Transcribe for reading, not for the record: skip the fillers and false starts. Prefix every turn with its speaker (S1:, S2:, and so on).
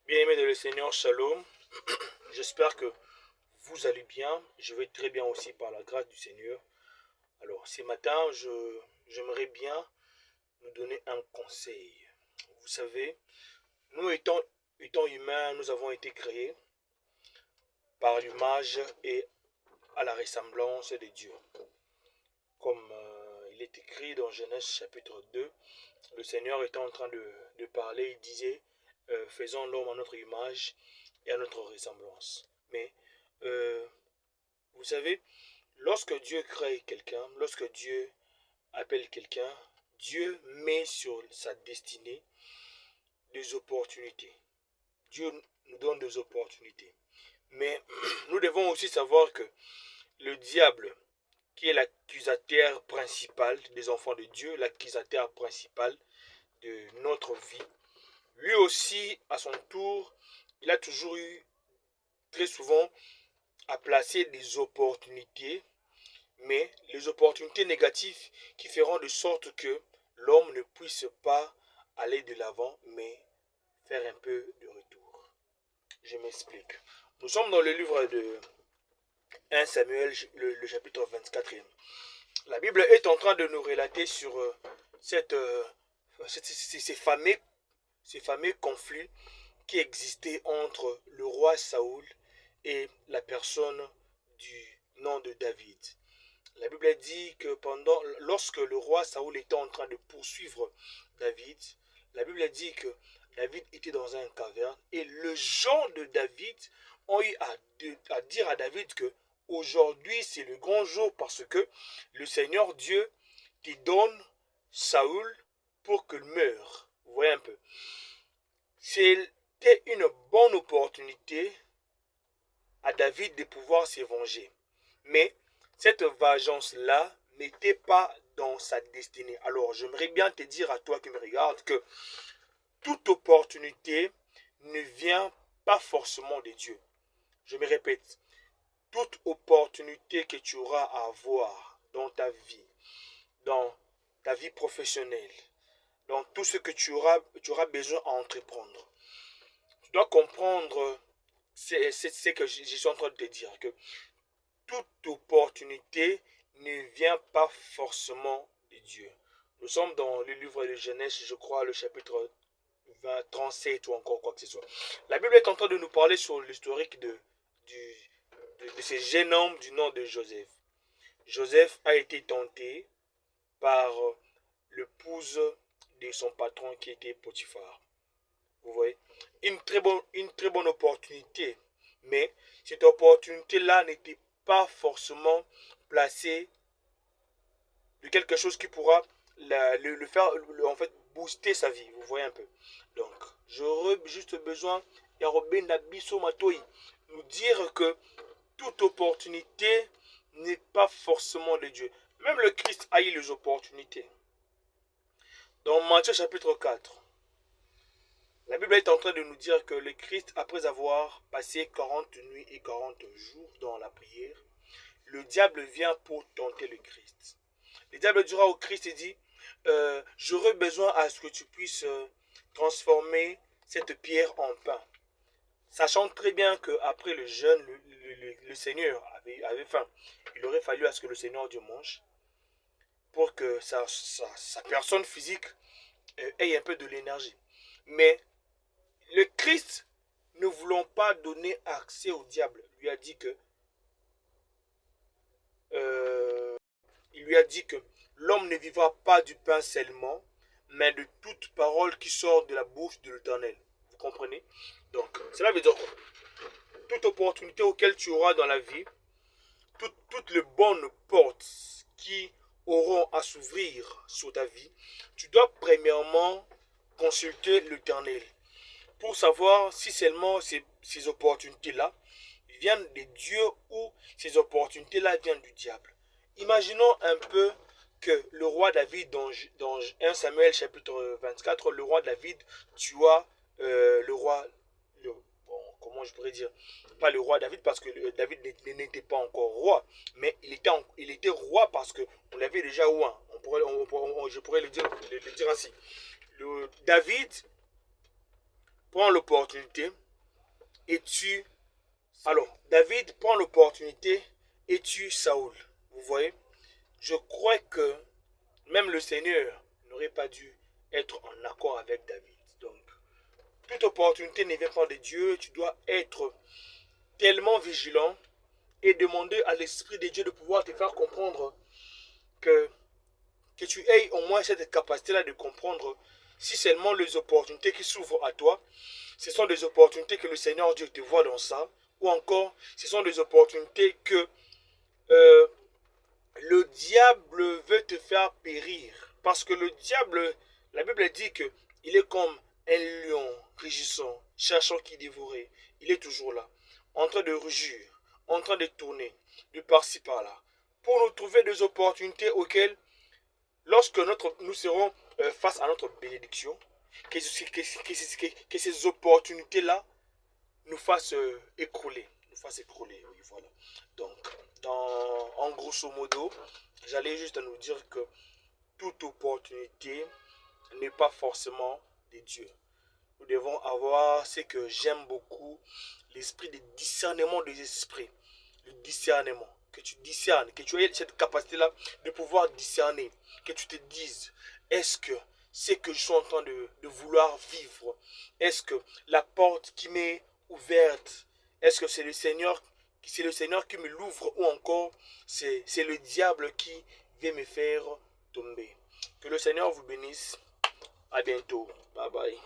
S1: Bien-aimés de le Seigneur, Shalom. J'espère que vous allez bien. Je vais très bien aussi par la grâce du Seigneur. Alors, ce matin, j'aimerais bien nous donner un conseil. Vous savez, nous étant humains, nous avons été créés par l'image et à la ressemblance de Dieu. Comme il est écrit dans Genèse chapitre 2, le Seigneur était en train de parler, il disait, faisons l'homme à notre image et à notre ressemblance. Mais euh, vous savez, lorsque Dieu crée quelqu'un, lorsque Dieu appelle quelqu'un, Dieu met sur sa destinée des opportunités. Dieu nous donne des opportunités. Mais nous devons aussi savoir que le diable, qui est l'accusateur principal des enfants de Dieu, l'accusateur principal de notre vie, lui aussi, à son tour, il a toujours eu très souvent à placer des opportunités, mais les opportunités négatives qui feront de sorte que l'homme ne puisse pas aller de l'avant, mais faire un peu de retour. Je m'explique. Nous sommes dans le livre de 1 Samuel, le chapitre 24. La Bible est en train de nous relater sur ces fameux conflits qui existaient entre le roi Saoul et la personne du nom de David. La Bible dit que lorsque le roi Saoul était en train de poursuivre David, la Bible dit que David était dans un caverne et les gens de David ont eu à dire à David que aujourd'hui c'est le grand jour parce que le Seigneur Dieu te donne Saoul pour qu'il meure. Vous voyez un peu. C'était une bonne opportunité à David de pouvoir se venger. Mais cette vengeance-là n'était pas dans sa destinée. Alors, j'aimerais bien te dire à toi qui me regarde que toute opportunité ne vient pas forcément de Dieu. Je me répète, toute opportunité que tu auras à avoir dans ta vie, dans ta vie professionnelle, dans tout ce que tu auras besoin à entreprendre, tu dois comprendre ce que je suis en train de te dire, que toute opportunité ne vient pas forcément de Dieu. Nous sommes dans le livre de Genèse, je crois, le chapitre 20, 37 ou encore quoi que ce soit. La Bible est en train de nous parler sur l'historique de ce jeune homme du nom de Joseph. Joseph a été tenté par l'épouse de son patron qui était Potiphar. Vous voyez, une très bonne opportunité. Mais cette opportunité-là n'était pas forcément placée de quelque chose qui pourra le faire, en fait, booster sa vie. Vous voyez un peu. Donc, j'aurais juste besoin nous dire que toute opportunité n'est pas forcément de Dieu. Même le Christ a eu les opportunités. Dans Matthieu chapitre 4, la Bible est en train de nous dire que le Christ, après avoir passé 40 nuits et 40 jours dans la prière, le diable vient pour tenter le Christ. Le diable dira au Christ et dit, j'aurais besoin à ce que tu puisses transformer cette pierre en pain. Sachant très bien qu'après le jeûne, le Seigneur avait faim. Il aurait fallu à ce que le Seigneur Dieu mange pour que sa personne physique ait un peu de l'énergie. Mais le Christ, ne voulant pas donner accès au diable, il lui a dit que l'homme ne vivra pas du pain seulement, mais de toute parole qui sort de la bouche de l'Éternel. Vous comprenez? Donc, cela veut dire que toute opportunité auquel tu auras dans la vie, toutes les bonnes portes qui auront à s'ouvrir sur ta vie, tu dois premièrement consulter l'Éternel pour savoir si seulement ces opportunités-là viennent de Dieu ou ces opportunités-là viennent du diable. Imaginons un peu que le roi David, dans 1 Samuel chapitre 24, le roi David tua le roi, bon, comment je pourrais dire, pas le roi David parce que David n'était pas encore roi, mais il était roi parce qu'on l'avait déjà oint. Je pourrais le dire ainsi. David prend l'opportunité et tue. Alors, David prend l'opportunité et tue Saoul. Vous voyez? Je crois que même le Seigneur n'aurait pas dû être en accord avec David. Donc, toute opportunité ne vient pas de Dieu. Tu dois être tellement vigilant et demander à l'Esprit de Dieu de pouvoir te faire comprendre que tu aies au moins cette capacité-là de comprendre si seulement les opportunités qui s'ouvrent à toi, ce sont des opportunités que le Seigneur Dieu te voit dans ça, ou encore ce sont des opportunités que le diable veut te faire périr. Parce que le diable, la Bible dit que il est comme un lion rugissant, cherchant qui dévorer. Il est toujours là, en train de rugir, en train de tourner, de par-ci par-là, pour nous trouver des opportunités auxquelles, lorsque nous serons face à notre bénédiction, que ces opportunités-là nous fassent écrouler. Nous fassent écrouler, oui, voilà. Donc, en grosso modo, j'allais juste nous dire que toute opportunité n'est pas forcément de Dieu. Nous devons avoir ce que j'aime beaucoup, l'esprit de discernement des esprits. Le discernement. Que tu discernes, que tu aies cette capacité-là de pouvoir discerner. Que tu te dises, est-ce que c'est que je suis en train de vouloir vivre? Est-ce que la porte qui m'est ouverte, est-ce que c'est le Seigneur qui me l'ouvre, ou encore c'est le diable qui vient me faire tomber? Que le Seigneur vous bénisse. À bientôt. Bye bye.